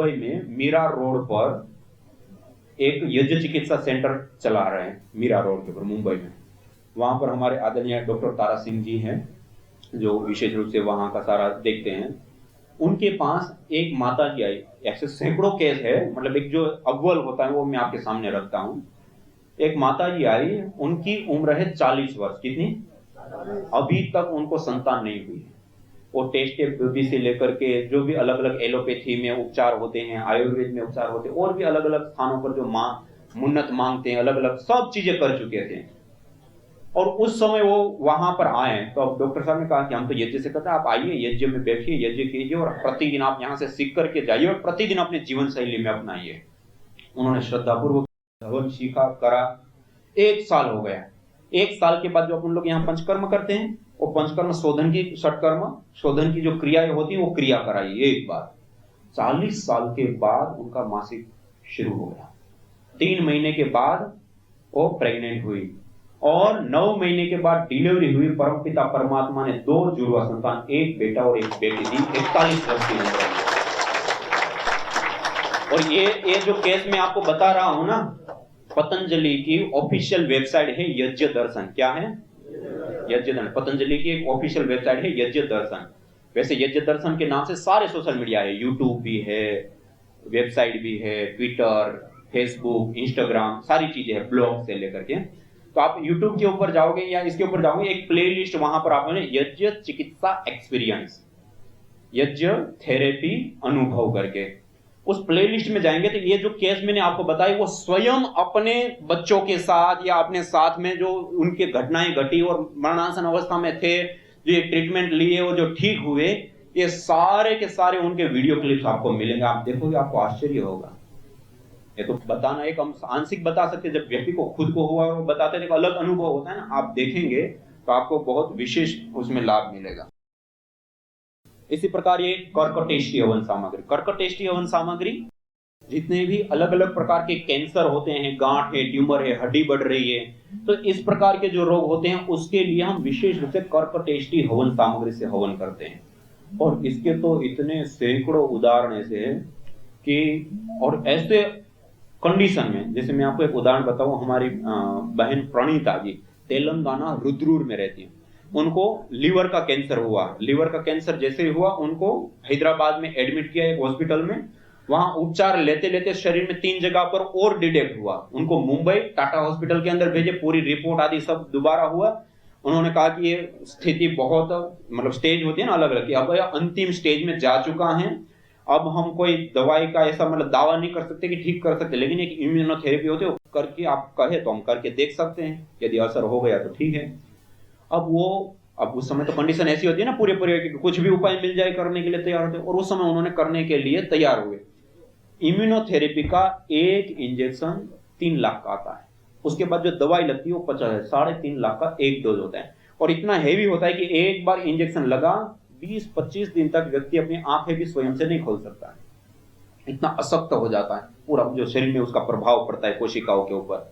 मुंबई में मीरा रोड पर एक यज्ञ चिकित्सा सेंटर चला रहे हैं, मीरा रोड के ऊपर मुंबई में। वहां पर हमारे आदरणीय डॉक्टर तारा सिंह जी हैं, जो विशेष रूप से वहां का सारा देखते हैं। उनके पास एक माता जी आई, ऐसे सैकड़ों केस है, मतलब एक जो अव्वल होता है वो मैं आपके सामने रखता हूं। एक माता जी आई, उनकी उम्र है 40 वर्ष। कितनी? अभी तक उनको संतान नहीं हुई है। वो टेस्ट ट्यूब से लेकर के जो भी अलग अलग एलोपैथी में उपचार होते हैं, आयुर्वेद में उपचार होते हैं, और भी अलग अलग स्थानों पर जो मुन्नत मांगते हैं, अलग अलग सब चीजें कर चुके थे। और उस समय वो वहां पर आए तो अब डॉक्टर साहब ने कहा कि हम तो यज्ञ से करते हैं, आप आइए यज्ञ में बैठिए, यज्ञ कीजिए और प्रतिदिन आप यहाँ से सीख करके जाइए और प्रतिदिन अपने जीवन शैली में अपनाइए। उन्होंने श्रद्धापूर्वक हवन सीखा, करा। 1 साल हो गया। 1 साल के बाद जो अपन लोग यहाँ पंचकर्म करते हैं, वो पंचकर्म शोधन की, षटकर्म शोधन की जो क्रियाएं होती है वो क्रिया कराई एक बार। 40 साल के बाद उनका मासिक शुरू हो गया। 3 महीने के बाद वो प्रेग्नेंट हुई और 9 महीने के बाद डिलीवरी हुई। परमपिता परमात्मा ने 2 जुड़वा संतान, एक बेटा और एक बेटी दी। 41 वर्ष की उम्र। और ये जो केस मैं आपको बता रहा हूं ना, पतंजलि की ऑफिशियल वेबसाइट है यज्ञ दर्शन। क्या है? यज्ञ दर्शन। पतंजलि की एक ऑफिशियल वेबसाइट है यज्ञ दर्शन। वैसे यज्ञ दर्शन के नाम से सारे सोशल मीडिया है, यूट्यूब भी है, वेबसाइट भी है, ट्विटर, फेसबुक, इंस्टाग्राम, सारी चीजें है, ब्लॉग से लेकर के। तो आप YouTube के ऊपर जाओगे या इसके ऊपर जाओगे, एक प्लेलिस्ट वहां पर आपने यज्ञ चिकित्सा एक्सपीरियंस, यज्ञ थेरेपी अनुभव करके उस प्लेलिस्ट में जाएंगे तो ये जो केस मैंने आपको बताई वो स्वयं अपने बच्चों के साथ या अपने साथ में जो उनके घटनाएं घटी और मरणासन अवस्था में थे, जो ये ट्रीटमेंट लिए और जो ठीक हुए, ये सारे के सारे उनके वीडियो क्लिप्स आपको मिलेंगे। आप देखोगे, आपको आश्चर्य होगा। ये तो बताना एक हम आंशिक बता सकते, जब व्यक्ति को खुद को हुआ और वो बताते हैं, एक अलग अनुभव होता है ना। आप देखेंगे तो आपको बहुत विशेष उसमें लाभ मिलेगा। इसी प्रकार ये कर्कटेष्टि हवन सामग्री, कर्कटेष्टि हवन सामग्री जितने भी अलग अलग प्रकार के कैंसर होते हैं, गांठ है, ट्यूमर है, हड्डी बढ़ रही है, तो इस प्रकार के जो रोग होते हैं उसके लिए हम विशेष रूप से कर्कटेष्टि हवन सामग्री से हवन करते हैं। और इसके तो इतने सैकड़ों उदाहरण ऐसे हैं कि, और ऐसे कंडीशन में, जैसे मैं आपको एक उदाहरण बताऊं, हमारी बहन प्रणीता जी तेलंगाना रुद्रूर में रहती है। उनको लीवर का कैंसर हुआ। लीवर का कैंसर जैसे ही हुआ, उनको हैदराबाद में एडमिट किया एक हॉस्पिटल में। वहां उपचार लेते लेते शरीर में 3 जगह पर और डिटेक्ट हुआ। उनको मुंबई टाटा हॉस्पिटल के अंदर भेजे, पूरी रिपोर्ट आदि सब दोबारा हुआ। उन्होंने कहा कि ये स्थिति बहुत, मतलब स्टेज होती है ना अलग अलग, अब अंतिम स्टेज में जा चुका है। अब हम कोई दवाई का ऐसा मतलब दावा नहीं कर सकते कि ठीक कर सकते, लेकिन एक इम्यूनोथेरेपी होती है, करके आप कहे तो हम करके देख सकते हैं, यदि असर हो गया तो ठीक है। अब उस समय तो कंडीशन ऐसी होती है ना पूरे कि कुछ भी उपाय मिल जाए करने के लिए तैयार होते, और उस समय उन्होंने करने के लिए तैयार हुए। इम्यूनोथेरेपी का एक इंजेक्शन 3 लाख का आता है। उसके बाद जो दवाई लगती है वो 3.5 लाख का एक डोज होता है। और इतना हेवी होता है कि एक बार इंजेक्शन लगा 20-25 दिन तक व्यक्ति अपनी आंखें भी स्वयं से नहीं खोल सकता है, इतना अशक्त हो जाता है, पूरा जो शरीर में उसका प्रभाव पड़ता है कोशिकाओं के ऊपर।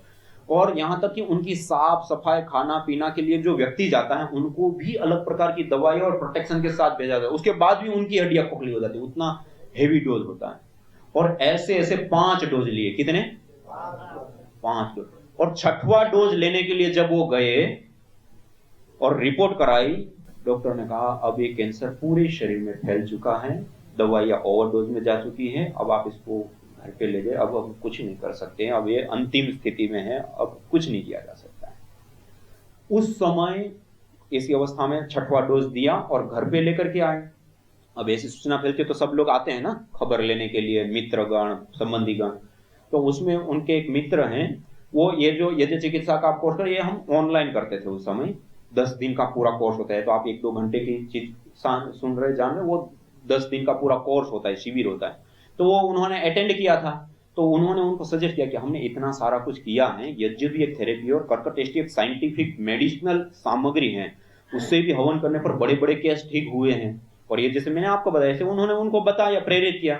और यहां तक कि उनकी साफ सफाई, खाना पीना के लिए जो व्यक्ति जाता है उनको भी अलग प्रकार की दवाई और प्रोटेक्शन के साथ भेजा जाता है। उसके बाद भी उनकी हड्डियां खोखली हो जाती है, उतना हेवी डोज होता है। और ऐसे ऐसे 5 डोज लिए। कितने? 5 डोज। और 6वां डोज लेने के लिए जब वो गए और रिपोर्ट कराई, डॉक्टर ने कहा अब ये कैंसर पूरे शरीर में फैल चुका है, दवाइयां ओवरडोज में जा चुकी है, अब आप इसको घर पे ले जाए, अब हम कुछ नहीं कर सकते हैं, अब ये अंतिम स्थिति में है, अब कुछ नहीं किया जा सकता है। उस समय इसी अवस्था में 6वां डोज दिया और घर पे लेकर के आए। अब ऐसी सूचना फैलती तो सब लोग आते हैं ना खबर लेने के लिए, मित्रगण, संबंधीगण। तो उसमें उनके एक मित्र हैं, वो ये जो यज्ञ चिकित्सा का कोर्स है, ये हम ऑनलाइन करते थे उस समय। 10 दिन का पूरा कोर्स होता है, तो आप 1-2 घंटे की चीज सुन रहे जान रहे, वो 10 दिन का पूरा कोर्स होता है, शिविर होता है। तो वो उन्होंने अटेंड किया था। तो उन्होंने उनको सजेस्ट किया कि हमने इतना सारा कुछ किया है, यज्ञ भी एक थेरेपी और कर्कटेष्टि एक साइंटिफिक मेडिसिनल सामग्री है, उससे भी हवन करने पर बड़े बड़े केस ठीक हुए हैं। और ये जैसे मैंने आपको बताया, जैसे उन्होंने उनको बताया, प्रेरित किया,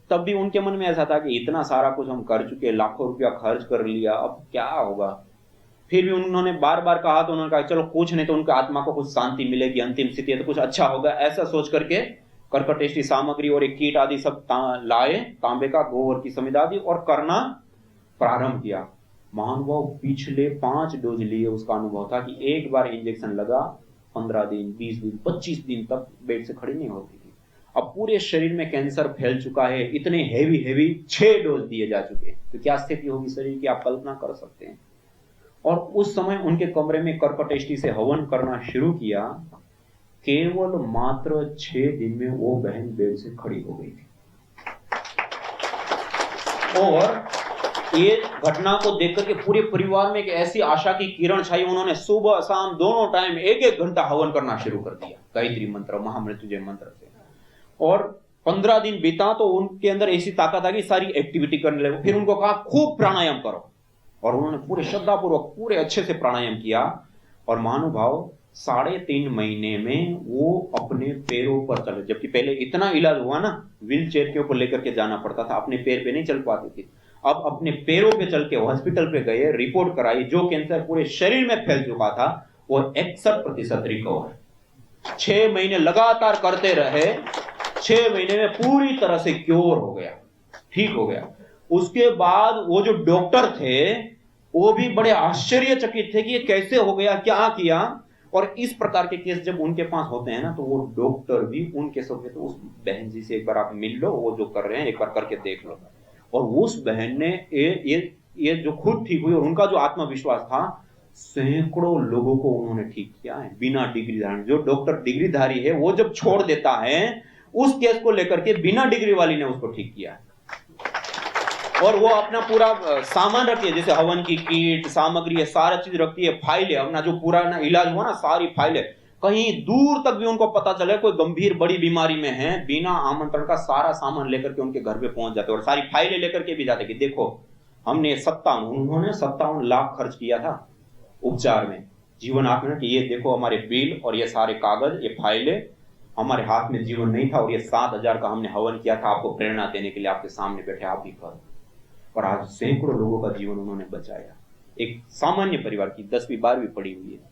तब भी उनके मन में ऐसा था कि इतना सारा कुछ हम कर चुके, लाखों रुपया खर्च कर लिया, अब क्या होगा। फिर भी उन्होंने बार बार कहा, तो उन्होंने कहा चलो कुछ नहीं तो उनका आत्मा को कुछ शांति मिलेगी, अंतिम स्थिति है तो कुछ अच्छा होगा, ऐसा सोच करके कर्कटेष्टि सामग्री और एक कीट आदि सब लाए, तांबे का, गोबर की समिध आदि, और करना प्रारंभ किया। महानुभाव पिछले 5 डोज लिए उसका अनुभव था कि एक बार इंजेक्शन लगा 15 दिन, 20 दिन, 25 दिन तक बेड से खड़ी नहीं होती थी। अब पूरे शरीर में कैंसर फैल चुका है, इतने हेवी 6 डोज दिए जा चुके, तो क्या स्थिति होगी शरीर की, आप कल्पना कर सकते हैं। और उस समय उनके कमरे में कर्कटेष्टि से हवन करना शुरू किया। केवल मात्र 6 दिन में वो बहन बेड से खड़ी हो गई थी। और ये घटना को देखकर के पूरे परिवार में एक ऐसी आशा की किरण छाई। उन्होंने सुबह शाम दोनों टाइम 1-1 घंटा हवन करना शुरू कर दिया गायत्री मंत्र, महामृत्युंजय मंत्र से। और 15 दिन बीता तो उनके अंदर ऐसी ताकत आ गई, सारी एक्टिविटी करने लगे। फिर उनको कहा खूब प्राणायाम करो, और उन्होंने पूरे श्रद्धापूर्वक पूरे अच्छे से प्राणायाम किया। और महानुभाव 3.5 महीने में वो अपने पैरों पर चले। जबकि पहले इतना इलाज हुआ ना, व्हील चेयर के ऊपर लेकर के जाना पड़ता था, अपने पैर पे नहीं चल पाती थी। अब अपने पैरों पे चल के हॉस्पिटल पे गए, रिपोर्ट कराई, जो कैंसर पूरे शरीर में फैल चुका था वो 61% रिकवर। 6 महीने लगातार करते रहे, 6 महीने में पूरी तरह से क्योर हो गया, ठीक हो गया। उसके बाद वो जो डॉक्टर थे वो भी बड़े आश्चर्यचकित थे कि ये कैसे हो गया, क्या किया। और इस प्रकार के केस जब उनके पास होते हैं ना, तो वो डॉक्टर भी उन केसों के, तो उस बहन जी से एक बार आप मिल लो, वो जो कर रहे हैं एक बार करके देख लो। और उस बहन ने ये जो खुद ठीक हुई, और उनका जो आत्मविश्वास था, सैकड़ों लोगों को उन्होंने ठीक किया है बिना डिग्री धारण। जो डॉक्टर डिग्रीधारी है वो जब छोड़ देता है, उस केस को लेकर के बिना डिग्री वाली ने उसको ठीक किया है। और वो अपना पूरा सामान रखती है, जैसे हवन की कीट सामग्री है, सारा चीज रखती है, फाइल है, अपना जो पूरा ना इलाज हुआ ना, सारी फाइल है। कहीं दूर तक भी उनको पता चले कोई गंभीर बड़ी बीमारी में है, बिना आमंत्रण का सारा सामान लेकर के उनके घर पे पहुंच जाते, और सारी फाइलें लेकर के भी जाते कि देखो हमने 57 लाख खर्च किया था उपचार में, जीवन आप में, कि ये देखो हमारे बिल और ये सारे कागज, ये फाइलें, हमारे हाथ में जीवन नहीं था, और ये 7,000 का हमने हवन किया था आपको प्रेरणा देने के लिए, आपके सामने बैठे आप भी करो। और आज सैकड़ों लोगों का जीवन उन्होंने बचाया। एक सामान्य परिवार की 10वीं 12वीं पढ़ी हुई है।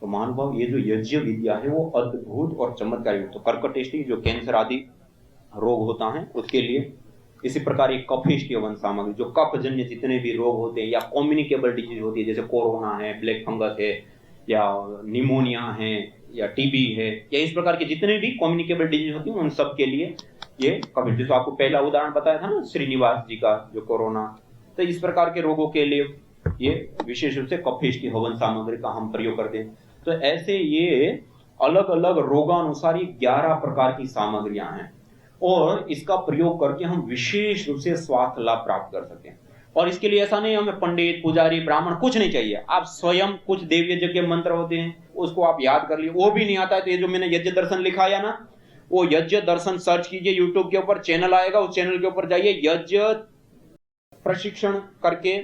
तो महानुभाव, ये जो यज्ञ विद्या है वो अद्भुत और चमत्कारी। तो कर्कटेष्टि जो कैंसर आदि रोग होता है उसके लिए, इसी प्रकार एक कफेष्टि हवन सामग्री, जो कफजन्य जितने भी रोग होते हैं या कम्युनिकेबल डिजीज होती है, जैसे कोरोना है, ब्लैक फंगस है, या निमोनिया है, या टीबी है, या इस प्रकार के जितने भी कम्युनिकेबल डिजीज होती है, उन सब के लिए ये कफेष्टि। जो आपको पहला उदाहरण बताया था ना श्रीनिवास जी का, जो कोरोना, तो इस प्रकार के रोगों के लिए ये विशेष रूप से कफेष्टि हवन सामग्री का हम प्रयोग करते हैं। तो ऐसे ये अलग अलग रोगानुसार 11 प्रकार की सामग्रियां हैं, और इसका प्रयोग करके हम विशेष रूप से स्वास्थ्य लाभ प्राप्त कर सकते हैं। और इसके लिए ऐसा नहीं हमें पंडित, पुजारी, ब्राह्मण कुछ नहीं चाहिए, आप स्वयं कुछ देव यज्ञ के मंत्र होते हैं उसको आप याद कर लिए। वो भी नहीं आता है तो ये जो मैंने यज्ञ दर्शन लिखाया ना, वो यज्ञ दर्शन सर्च कीजिए, यूट्यूब के ऊपर चैनल आएगा, उस चैनल के ऊपर जाइए, यज्ञ प्रशिक्षण करके,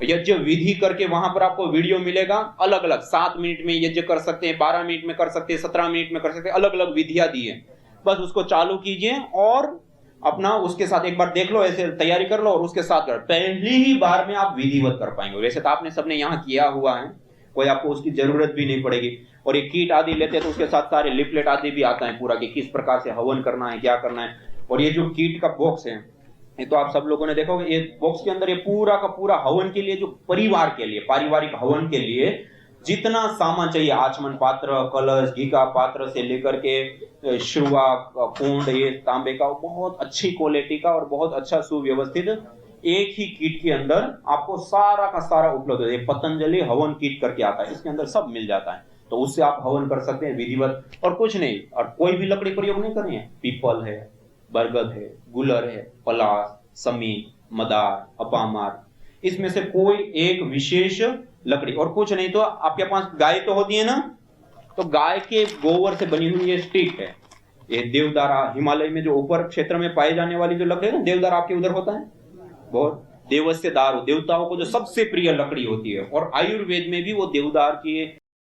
यज्ञ विधि करके, वहां पर आपको वीडियो मिलेगा। अलग अलग 7 मिनट में यज्ञ कर सकते हैं, 12 मिनट में कर सकते हैं, 17 मिनट में कर सकते हैं, अलग अलग विधियां दी है। बस उसको चालू कीजिए और अपना उसके साथ एक बार देख लो, ऐसे तैयारी कर लो, और उसके साथ कर, पहली ही बार में आप विधिवत कर पाएंगे। वैसे तो आपने सबने यहाँ किया हुआ है, कोई आपको उसकी जरूरत भी नहीं पड़ेगी। और एक कीट आदि लेते हैं तो उसके साथ सारे लिफलेट आदि भी आता है पूरा, कि किस प्रकार से हवन करना है, क्या करना है। और ये जो कीट का बॉक्स है, ये तो आप सब लोगों ने देखा होगा, ये बॉक्स के अंदर ये पूरा का पूरा हवन के लिए, जो परिवार के लिए, पारिवारिक हवन के लिए जितना सामान चाहिए, आचमन पात्र, कलश, घी का पात्र से लेकर के श्रुआ, कुंड, ये तांबे का, बहुत अच्छी क्वालिटी का और बहुत अच्छा सुव्यवस्थित एक ही किट के अंदर आपको सारा का सारा उपलब्ध है। पतंजलि हवन किट करके आता है, इसके अंदर सब मिल जाता है, तो उससे आप हवन कर सकते हैं विधिवत। और कुछ नहीं, और कोई भी लकड़ी प्रयोग नहीं करनी है, पीपल है, बरगद है, गुलर है, पलास, समीन, मदार, अपामार, इसमें से कोई एक विशेष लकड़ी। और कुछ नहीं तो आपके पास गाय तो होती है ना, तो गाय के गोबर से बनी हुई ये स्टिक है, ये देवदारा, हिमालय में जो ऊपर क्षेत्र में पाए जाने वाली जो लकड़ी है ना, देवदारा आपके उधर होता है बहुत, देवस्य दारू, देवताओं को जो सबसे प्रिय लकड़ी होती है। और आयुर्वेद में भी वो देवदार की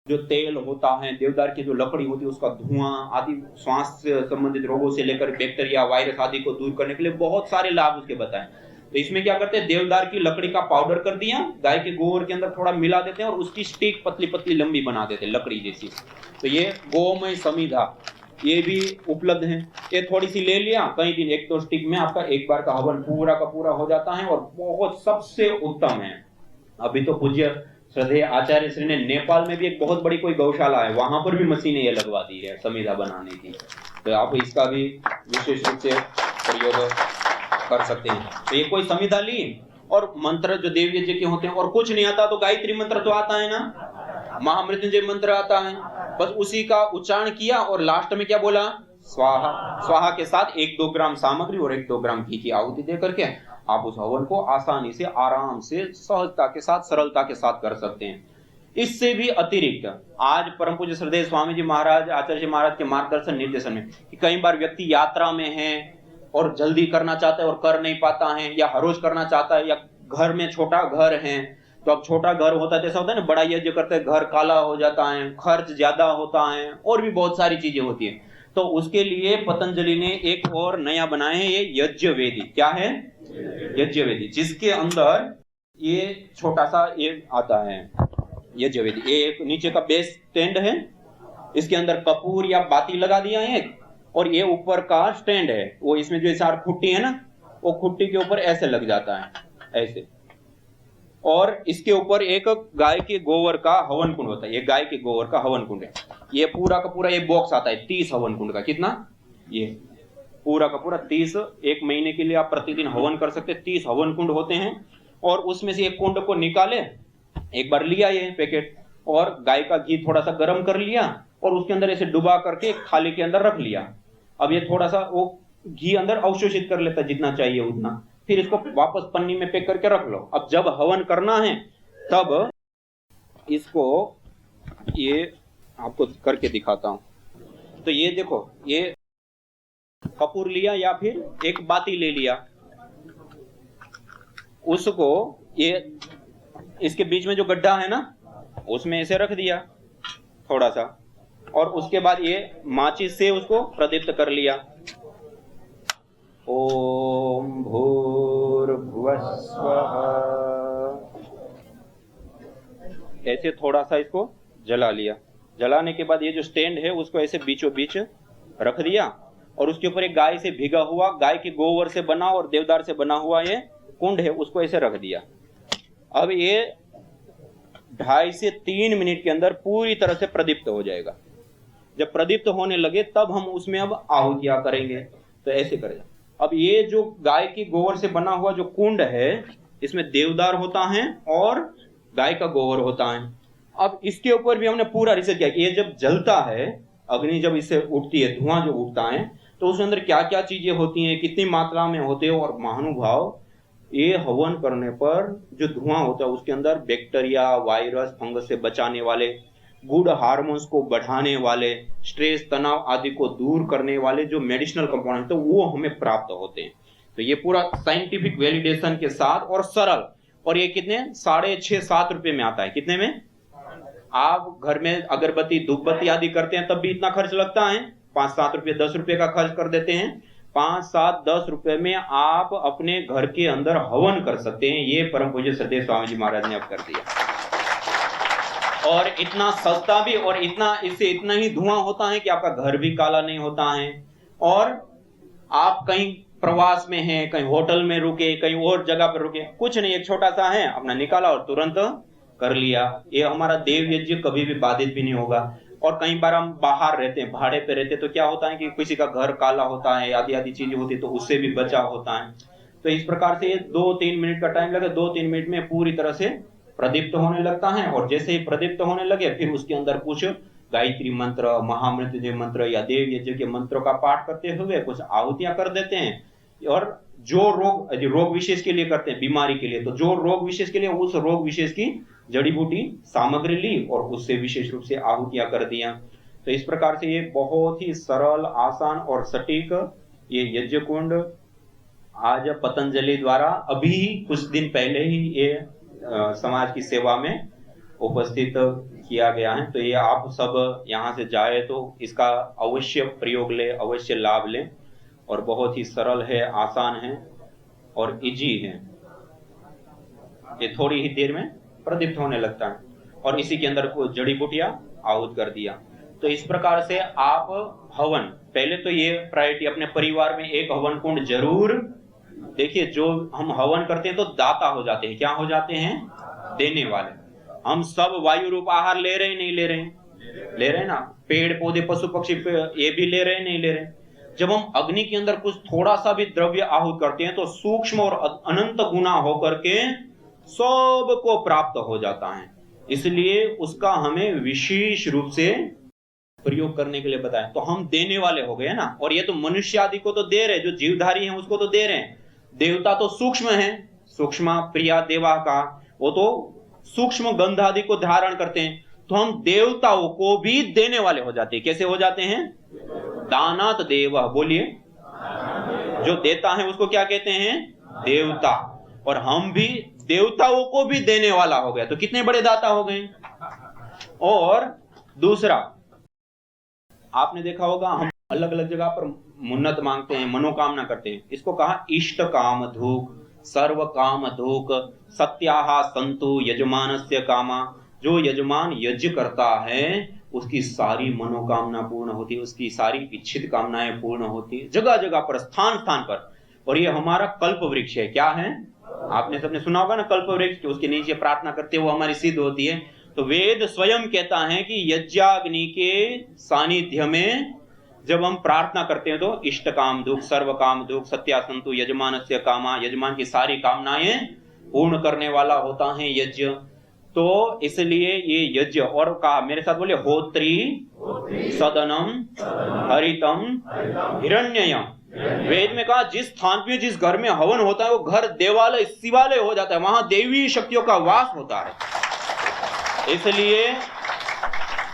जो तेल होता है, देवदार की जो लकड़ी होती है, उसका धुआं आदि श्वास से संबंधित रोगों से लेकर बैक्टीरिया, वायरस आदि को दूर करने के लिए बहुत सारे लाभ उसके बताएं। तो इसमें क्या करते हैं, देवदार की लकड़ी का पाउडर कर दिया, गाय के गोबर के अंदर थोड़ा मिला देते हैं और उसकी स्टिक पतली पतली लंबी बना देते हैं लकड़ी जैसी। तो ये गोमय समिधा, ये भी उपलब्ध है। ये थोड़ी सी ले लिया, कई दिन 1-2 स्टिक में आपका एक बार का हवन पूरा का पूरा हो जाता है और बहुत सबसे उत्तम है। अभी तो पूज्य श्रद्धेय आचार्य श्री ने नेपाल में भी एक बहुत बड़ी कोई गौशाला है, वहां पर भी मशीनें ये लगवा दी है समिधा बनाने की, तो आप इसका भी विशेष रूप से प्रयोग कर सकते हैं। तो ये कोई समिधा ली और मंत्र जो देव यज्ञ के होते हैं, और कुछ नहीं आता तो गायत्री मंत्र तो आता है ना, महामृत्युंजय मंत्र आता है, बस उसी का उच्चारण किया और लास्ट में क्या बोला, स्वाहा। स्वाहा के साथ 1-2 ग्राम सामग्री और 1-2 ग्राम घी की आहुति दे करके आप उस हवन को आसानी से, आराम से, सहजता के साथ, सरलता के साथ कर सकते हैं। इससे भी अतिरिक्त आज परम पूज्य श्रद्धेय स्वामी जी महाराज, आचार्य जी महाराज के मार्गदर्शन निर्देशन में कि कई बार व्यक्ति यात्रा में है और जल्दी करना चाहता है और कर नहीं पाता है, या हर रोज करना चाहता है, या घर में छोटा घर है, तो अब छोटा घर होता है तो ऐसा होता है ना, बड़ा यज्ञ करते हैं घर काला हो जाता है, खर्च ज्यादा होता है, और भी बहुत सारी चीजें होती है। तो उसके लिए पतंजलि ने एक और नया बनाया है, ये यज्ञ वेदी। क्या है? यज्ञ वेदी, जिसके अंदर ये छोटा सा ये आता है यज्ञ वेदी। ये एक नीचे का बेस स्टैंड है, इसके अंदर कपूर या बाती लगा दिया है, और ये ऊपर का स्टैंड है, वो इसमें जो 4 खुट्टी है ना, वो खुट्टी के ऊपर ऐसे लग जाता है, ऐसे। और इसके ऊपर एक गाय के गोबर का हवन कुंड होता है, ये गाय के गोबर का हवन कुंड है। ये पूरा का पूरा ये बॉक्स आता है 30 हवन कुंड का। कितना? ये पूरा का पूरा 30, 1 महीने के लिए आप प्रतिदिन हवन कर सकते हैं। 30 हवन कुंड होते हैं, और उसमें से एक कुंड को निकाले, एक बार लिया ये पैकेट, और गाय का घी थोड़ा सा गर्म कर लिया और उसके अंदर ऐसे डुबा करके थाली के अंदर रख लिया। अब ये थोड़ा सा वो घी अंदर अवशोषित कर लेता है जितना चाहिए उतना, फिर इसको वापस पन्नी में पैक करके रख लो। अब जब हवन करना है तब इसको ये आपको करके दिखाता हूं। तो ये देखो, ये कपूर लिया या फिर एक बाती ले लिया, उसको ये इसके बीच में जो गड्ढा है ना, उसमें ऐसे रख दिया थोड़ा सा, और उसके बाद ये माचिस से उसको प्रदीप्त कर लिया। ओम भूर्भुवः स्वः, ऐसे थोड़ा सा इसको जला लिया। जलाने के बाद ये जो स्टैंड है उसको ऐसे बीचों बीच रख दिया, और उसके ऊपर एक गाय से भिगा हुआ, गाय के गोबर से बना और देवदार से बना हुआ ये कुंड है, उसको ऐसे रख दिया। अब ये 2.5 से 3 मिनट के अंदर पूरी तरह से प्रदीप्त हो जाएगा। जब प्रदीप्त होने लगे तब हम उसमें अब आहुतियां करेंगे। तो ऐसे करें। अब ये जो गाय की गोबर से बना हुआ जो कुंड है, इसमें देवदार होता है और गाय का गोबर होता है। अब इसके ऊपर भी हमने पूरा रिसर्च किया कि ये जब जलता है, अग्नि जब इससे उठती है, धुआं जो उठता है, तो उसके अंदर क्या क्या चीजें होती हैं, कितनी मात्रा में होते हैं। और महानुभाव, ये हवन करने पर जो धुआं होता है उसके अंदर बैक्टीरिया, वायरस, फंगस से बचाने वाले, गुड हार्मोन्स को बढ़ाने वाले, स्ट्रेस, तनाव आदि को दूर करने वाले जो मेडिसिनल कंपाउंड तो वो हमें प्राप्त होते हैं। तो ये पूरा साइंटिफिक वैलिडेशन के साथ और सरल, और ये कितने 6.5-7 रुपए में आता है। कितने में? आप घर में अगरबत्ती, धूपबत्ती आदि करते हैं तब भी इतना खर्च लगता है, 5-7 रुपए, 10 रुपए का खर्च कर देते हैं। 5-7-10 रुपए में आप अपने घर के अंदर हवन कर सकते हैं। ये परम पूज्य श्रद्धेय स्वामी जी महाराज ने अब कर दिया, और इतना सस्ता भी, और इससे इतना ही धुआं होता है कि आपका घर भी काला नहीं होता है। और आप कहीं प्रवास में हैं, कहीं होटल में रुके, कहीं और जगह पर रुके, कुछ नहीं, एक छोटा सा है, अपना निकाला और तुरंत कर लिया। ये हमारा देव यज्ञ कभी भी बाधित भी नहीं होगा। और कई बार हम बाहर रहते हैं, भाड़े पे रहते हैं, तो क्या होता है कि किसी का घर काला होता है, आदि आदि चीजें होती है, तो उससे भी बचाव होता है। तो इस प्रकार से 2-3 मिनट का टाइम लगे, 2-3 मिनट में पूरी तरह से प्रदीप्त होने लगता है। और जैसे ही प्रदीप्त होने लगे, फिर उसके अंदर कुछ गायत्री मंत्र, महामृत्युंजय मंत्र या देव यज्ञ के मंत्रों का पाठ करते हुए कुछ आहुतियां कर देते हैं। और जो रोग विशेष के लिए करते हैं, बीमारी के लिए, तो जो रोग विशेष के लिए, उस रोग विशेष की जड़ी बूटी सामग्री ली और उससे विशेष रूप से आहुतियां कर दिया। तो इस प्रकार से ये बहुत ही सरल, आसान और सटीक ये यज्ञ कुंड आज पतंजलि द्वारा अभी कुछ दिन पहले ही ये समाज की सेवा में उपस्थित किया गया है। तो ये आप सब यहाँ से जाए तो इसका अवश्य प्रयोग ले, अवश्य लाभ लें। और बहुत ही सरल है, आसान है और इजी है। ये थोड़ी ही देर में प्रदीप्त होने लगता है, और इसी के अंदर को जड़ी बूटियां आहुत कर दिया। तो इस प्रकार से आप हवन, पहले तो ये प्रायोरिटी, अपने परिवार में एक हवन कुंड जरूर। देखिए जो हम हवन करते हैं तो दाता हो जाते हैं, क्या हो जाते हैं? देने वाले। हम सब वायु रूप आहार ले रहे हैं, नहीं ले रहे हैं? ले रहे हैं ना। पेड़ पौधे पशु पक्षी ये भी ले रहे हैं, नहीं ले रहे हैं? जब हम अग्नि के अंदर कुछ थोड़ा सा भी द्रव्य आहूत करते हैं तो सूक्ष्म और अनंत गुना होकर के सबको प्राप्त हो जाता है। इसलिए उसका हमें विशेष रूप से प्रयोग करने के लिए बताया। तो हम देने वाले हो गए ना। और ये तो मनुष्य आदि को तो दे रहे, जो जीवधारी हैं उसको तो दे रहे हैं। देवता तो सूक्ष्म है, सूक्ष्म प्रिया देवा का, वो तो सूक्ष्म गंध आदि को धारण करते हैं। तो हम देवताओं को भी देने वाले हो जाते हैं। कैसे हो जाते हैं? दानात देव। बोलिए, जो देता है उसको क्या कहते हैं? देवता। और हम भी देवताओं को भी देने वाला हो गया, तो कितने बड़े दाता हो गए। और दूसरा, आपने देखा होगा हम अलग अलग जगह पर मुन्नत मांगते हैं, मनोकामना करते हैं। इसको कहा इष्ट काम धूक, सर्व काम धूक, सत्याहा संतु यजमानस्य कामा। जो यजमान यज्ञ करता है उसकी सारी मनोकामना पूर्ण होती है, उसकी सारी इच्छित कामनाएं पूर्ण होती है, जगह जगह पर, स्थान स्थान पर। और ये हमारा कल्प वृक्ष है। क्या है? आपने सबने सुना होगा ना कल्प वृक्ष, उसके नीचे प्रार्थना करते हुए हमारी सिद्ध होती है। तो वेद स्वयं कहता है कि यज्ञाग्नि के सानिध्य में जब हम प्रार्थना करते हैं तो इष्ट काम दुख, सर्व काम दुख, सत्यासंतु यजमानस्य कामा, यजमान की सारी कामनाएं पूर्ण करने वाला होता है यज्ञ। तो इसलिए ये यज्ञ, और कहा मेरे साथ बोले, होत्री सदनम हरितम हिरण्ययम। वेद में कहा जिस स्थान पे जिस घर में हवन होता है वो घर देवालय शिवालय हो जाता है, वहां देवी शक्तियों का वास होता है। इसलिए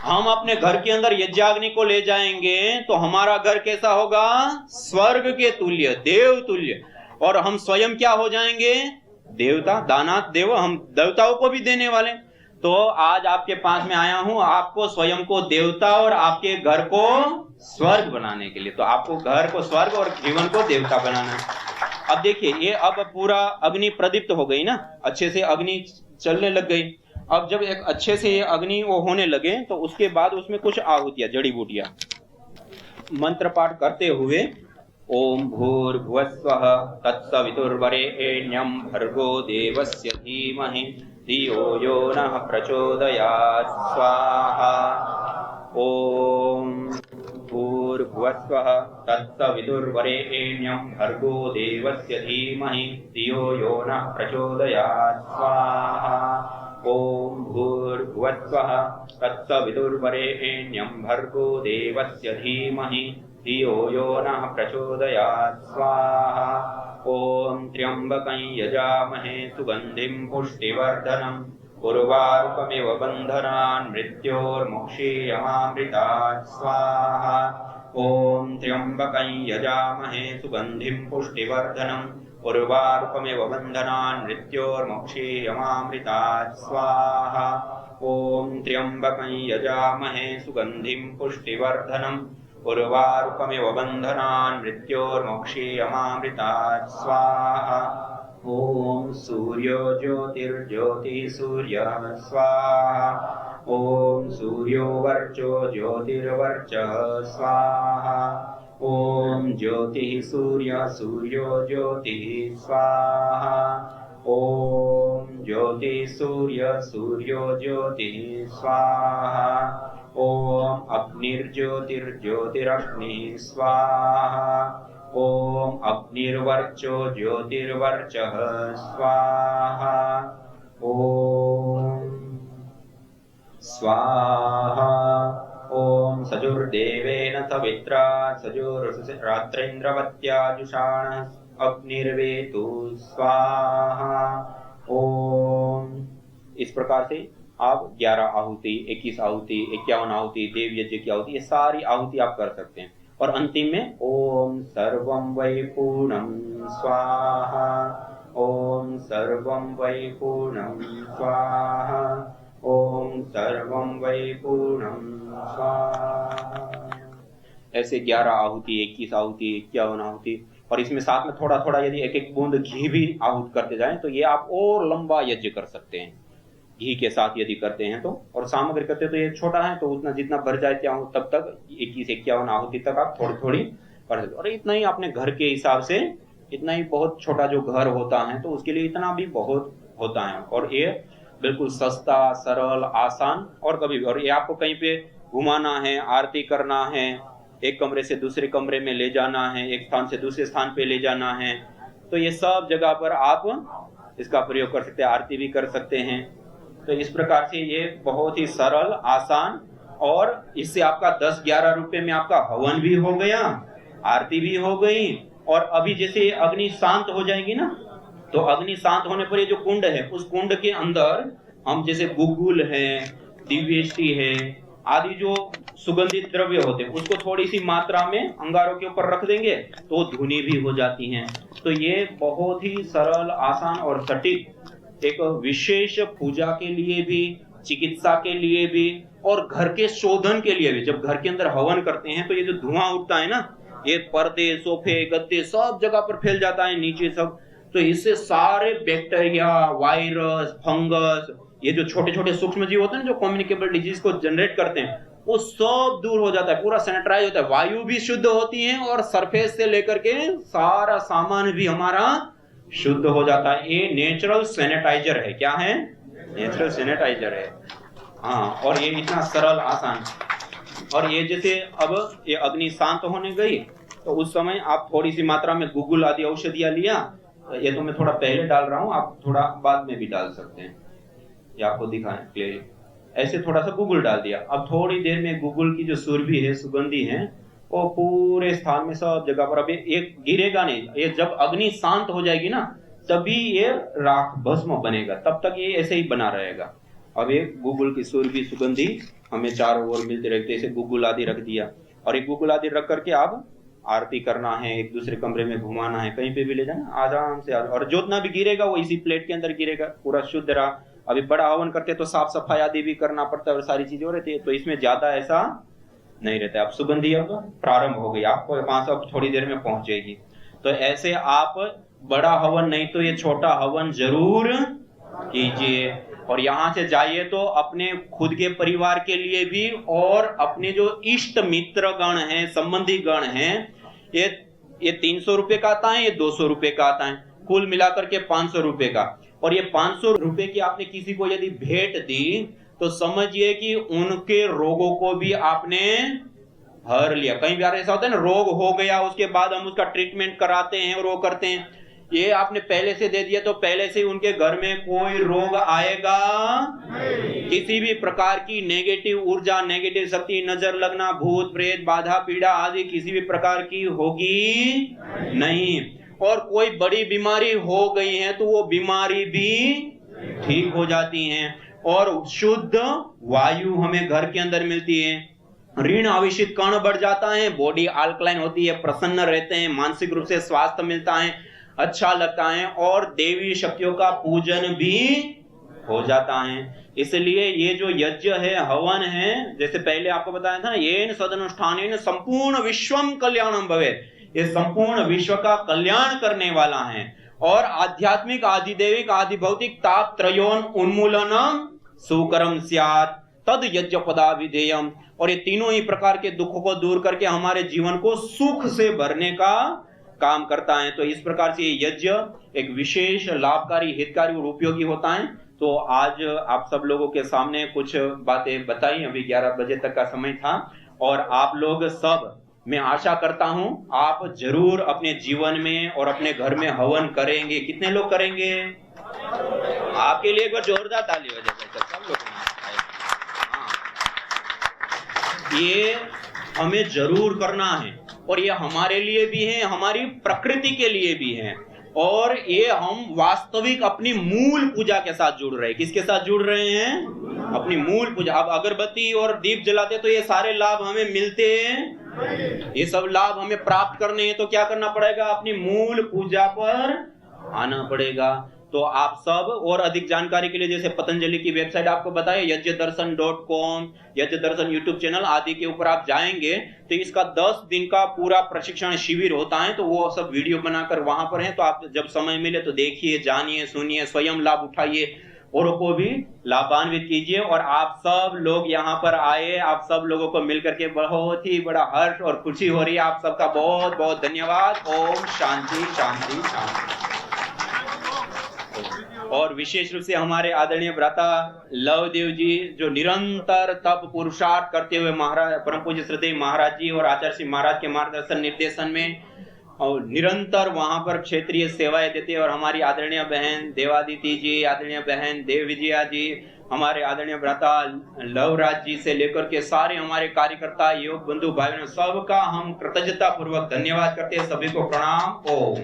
हम अपने घर के अंदर यज्ञाग्नि को ले जाएंगे तो हमारा घर कैसा होगा? स्वर्ग के तुल्य, देव तुल्य। और हम स्वयं क्या हो जाएंगे? देवता, दानात देव। हम देवताओं को भी देने वाले। तो आज आपके पास में आया हूं आपको स्वयं को देवता और आपके घर को स्वर्ग बनाने के लिए। तो आपको घर को स्वर्ग और जीवन को देवता बनाना है। अब देखिए ये अब पूरा अग्नि प्रदीप्त हो गई ना, अच्छे से अग्नि चलने लग गई। अब जब एक अच्छे से ये अग्नि वो होने लगे तो उसके बाद उसमें कुछ आहुतियां, जड़ी बूटियां, मंत्र पाठ करते हुए ओम भूर्भुवस्वः तत्सवितुर्वरेण्यं भर्गो देवस्य धीमहि धियो यो नः प्रचोदयात् स्वाहा। ओम भूर्भुवस्वः तत्सवितुर्वरेण्यं भर्गो देवस्य धीमहि धियो यो नः प्रचोदयात् स्वाहा। ओम भूर्भुवस्वः तत्सवितुर्वरेण्यं भर्गो देवस्य धीमहि धियो यो नः प्रचोदयात् स्वाहा। ओम त्र्यंबकं यजामहे सुगंधिं पुष्टिवर्धनम् उर्वारुकमिव बन्धनान् मृत्योर्मुक्षीयमामृतात् स्वाहा। ओम त्र्यंबकं यजामहे सुगंधिं पुष्टिवर्धनम् उर्वारुकमिव बन्धनान् मृत्योर्मुक्षीयमामृतात् स्वाहा। ओम त्र्यंबकं यजामहे सुगंधिं पुष्टिवर्धनम् उर्वारुकमिव बन्धनान् मृत्योर्मुक्षीयमामृतात् स्वाहा। ओम सूर्यो ज्योतिर्ज्योतिः सूर्यः स्वाहा। ओम सूर्यो वर्चो ज्योतिर्वर्चः स्वाहा। ओम ज्योतिः सूर्य सूर्यो ज्योतिः स्वाहा। ओम ज्योतिः सूर्य सूर्यो ज्योतिः स्वाहा। ओम अग्निर्ज्योतिर्ज्योतिरग्निः स्वाहा। ओम अग्निर्वर्चो ज्योतिर्वर्चः स्वाहा। ओम स्वाहा। ओम सजुर्देवेन सवित्रा सजुर्रात्रेन्द्रवत्या जुषाणः अग्निर्वेतु स्वाहा। ओम। इस प्रकार से आप 11 आहुति, 21 आहुति, 51 आहुति, देव यज्ञ की आहुति, ये सारी आहुति आप कर सकते हैं। और अंतिम में ओम सर्वं वै पूर्णं स्वाहा। ओम सर्वं वै पूर्णं स्वाहा। ओम सर्वं वै पूर्णं स्वाहा। ऐसे 11 आहुति, 21 आहुति, 51 आहुति। और इसमें साथ में थोड़ा थोड़ा यदि एक एक बूंद घी भी आहूत करते जाएं तो ये आप और लंबा यज्ञ कर सकते हैं। घी के साथ यदि करते हैं तो, और सामग्री करते तो ये छोटा है तो उतना जितना भर जाए तब तक 21-51 आहुति तक आप थोड़ी थोड़ी कर सकते। और इतना ही अपने घर के हिसाब से, इतना ही बहुत छोटा जो घर होता है तो उसके लिए इतना भी बहुत होता है। और ये बिल्कुल सस्ता, सरल, आसान, और कभी भी, और ये आपको कहीं पे घुमाना है, आरती करना है, एक कमरे से दूसरे कमरे में ले जाना है, एक स्थान से दूसरे स्थान पे ले जाना है, तो ये सब जगह पर आप इसका प्रयोग कर सकते हैं, आरती भी कर सकते हैं। तो इस प्रकार से ये बहुत ही सरल, आसान, और इससे आपका 10-11 रुपए में आपका हवन भी हो गया, आरती भी हो गई। और अभी जैसे अग्नि शांत हो जाएगी ना, तो अग्नि शांत होने पर ये जो कुंड है, उस कुंड के अंदर हम जैसे गुगुल है, दिव्यष्टि है, आदि जो सुगंधित द्रव्य होते हैं उसको थोड़ी सी मात्रा में अंगारों के ऊपर रख देंगे तो धुनी भी हो जाती हैं। तो ये बहुत ही सरल, आसान और सटीक एक विशेष पूजा के लिए भी, चिकित्सा के लिए भी, और घर के शोधन के लिए भी। जब घर के अंदर हवन करते हैं तो ये जो धुआं उठता है ना, ये पर्दे, सोफे, गद्दे सब जगह पर फैल जाता है, नीचे सब। तो इससे सारे बैक्टीरिया, वायरस, फंगस, ये जो छोटे छोटे सूक्ष्म जीव होते हैं जो कम्युनिकेबल डिजीज को जनरेट करते हैं, वो सब दूर हो जाता है, पूरा सैनिटाइज होता है, वायु भी शुद्ध होती है और सरफेस से लेकर के सारा सामान भी हमारा शुद्ध हो जाता है। ये नेचुरल सैनिटाइजर है। क्या है? नेचुरल सैनिटाइजर है। हाँ, और ये इतना सरल, आसान। और ये जैसे अब ये अग्नि शांत होने गई तो उस समय आप थोड़ी सी मात्रा में गुगुल आदि औषधियां लिया, ये तो मैं थोड़ा पहले डाल रहा हूँ, आप थोड़ा बाद में भी डाल सकते हैं, ये आपको दिखाएं क्लियर। ऐसे थोड़ा सा गुगुल डाल दिया। अब थोड़ी देर में गुगुल की जो सुरभि है, सुगंधी है, वो पूरे स्थान में सब जगह पर, अब एक गिरेगा नहीं। ये जब अग्नि शांत हो जाएगी ना, तभी ये राख भस्म बनेगा, तब तक ये ऐसे ही बना रहेगा। अब एक गुगुल की सुरभि, सुगंधी हमें चारों ओर मिलते रहते, ऐसे गुगुल आदि रख दिया, और एक गुगुल आदि रख करके आप आरती करना है, एक दूसरे कमरे में घुमाना है, कहीं पे भी ले जाना आराम से। और जितना भी गिरेगा वो इसी प्लेट के अंदर गिरेगा, पूरा शुद्ध रहा। अभी बड़ा हवन करते तो साफ सफाई आदि भी करना पड़ता है और सारी चीजें हो रहती है, तो इसमें ज्यादा ऐसा नहीं रहता है। अब सुगंधी अब प्रारंभ हो गई, आपको वहां से थोड़ी देर में पहुंच जाएगी। तो ऐसे आप बड़ा हवन नहीं तो ये छोटा हवन जरूर कीजिए। और यहाँ से जाइए तो अपने खुद के परिवार के लिए भी, और अपने जो इष्ट मित्र गण हैं, संबंधी गण हैं, ये 300 रुपए का आता है, ये 200 रुपए का आता है, कुल मिलाकर के 500 रुपए का। और ये 500 रुपए की आपने किसी को यदि भेंट दी तो समझिए कि उनके रोगों को भी आपने हर लिया। कई बार ऐसा होता है ना, रोग हो गया, उसके बाद हम उसका ट्रीटमेंट कराते हैं और वो करते हैं। ये आपने पहले से दे दिया तो पहले से उनके घर में कोई रोग आएगा नहीं। किसी भी प्रकार की नेगेटिव ऊर्जा, नेगेटिव शक्ति, नजर लगना, भूत प्रेत, बाधा, पीड़ा आदि किसी भी प्रकार की होगी नहीं। और कोई बड़ी बीमारी हो गई है तो वो बीमारी भी ठीक हो जाती है। और शुद्ध वायु हमें घर के अंदर मिलती है। ऋण आवेशित कण बढ़ जाता है, बॉडी अल्कलाइन होती है, प्रसन्न रहते हैं, मानसिक रूप से स्वास्थ्य मिलता है, अच्छा लगता है, और देवी शक्तियों का पूजन भी हो जाता है। इसलिए ये जो यज्ञ है, हवन है, जैसे पहले आपको बताया था, येन सदनुष्ठानेन संपूर्ण विश्वम कल्याणम भवेत्, ये संपूर्ण विश्व का कल्याण करने वाला है। और आध्यात्मिक, आधिदैविक, आधिभौतिक ताप त्रयोन उन्मूलनम सुकरम स्यात् तद यज्ञ पदाभिधेयम। और ये तीनों ही प्रकार के दुखों को दूर करके हमारे जीवन को सुख से भरने का काम करता है। तो इस प्रकार से ये यज्ञ एक विशेष लाभकारी, हितकारी और उपयोगी होता है। तो आज आप सब लोगों के सामने कुछ बातें बताई, अभी 11 बजे तक का समय था, और आप लोग सब, मैं आशा करता हूं आप जरूर अपने जीवन में और अपने घर में हवन करेंगे। कितने लोग करेंगे? आपके लिए एक बार जोरदार ताली हो जाए सब लोग। ये हमें जरूर करना है, और ये हमारे लिए भी है, हमारी प्रकृति के लिए भी है, और ये हम वास्तविक अपनी मूल पूजा के साथ जुड़ रहे हैं। किसके साथ जुड़ रहे हैं? अपनी मूल पूजा। अब अगरबत्ती और दीप जलाते तो ये सारे लाभ हमें मिलते हैं, ये सब लाभ हमें प्राप्त करने हैं, तो क्या करना पड़ेगा? अपनी मूल पूजा पर आना पड़ेगा। तो आप सब और अधिक जानकारी के लिए जैसे पतंजलि की वेबसाइट आपको बताया, यज्ञदर्शन.com, यज्ञदर्शन यूट्यूब चैनल आदि के ऊपर आप जाएंगे तो इसका 10 दिन का पूरा प्रशिक्षण शिविर होता है। तो वो सब वीडियो बनाकर वहां पर है, तो आप जब समय मिले तो देखिए, जानिए, सुनिए, स्वयं लाभ उठाइए। औरों को भी लाभान्वित कीजिए। और आप सब लोग यहाँ पर आए, आप सब लोगों को मिलकर के बहुत ही बड़ा हर्ष और खुशी हो रही है। आप सबका बहुत बहुत धन्यवाद। ओम शांति शांति शांति। और विशेष रूप से हमारे आदरणीय भ्राता लवदेव जी जो निरंतर तप पुरुषार्थ करते हुए महाराज परम पूज्य श्रद्धेय महाराज जी और आचार्य श्री महाराज के मार्गदर्शन निर्देशन में और निरंतर वहां पर क्षेत्रीय सेवाएं देते हैं। और हमारी आदरणीय बहन देवादिति जी, आदरणीय बहन देव विजया जी, हमारे आदरणीय भ्राता लवराज जी से लेकर के सारे हमारे कार्यकर्ता योग बंधु भाई बहनों सबका हम कृतज्ञता पूर्वक धन्यवाद करते हैं। सभी को प्रणाम। ओम।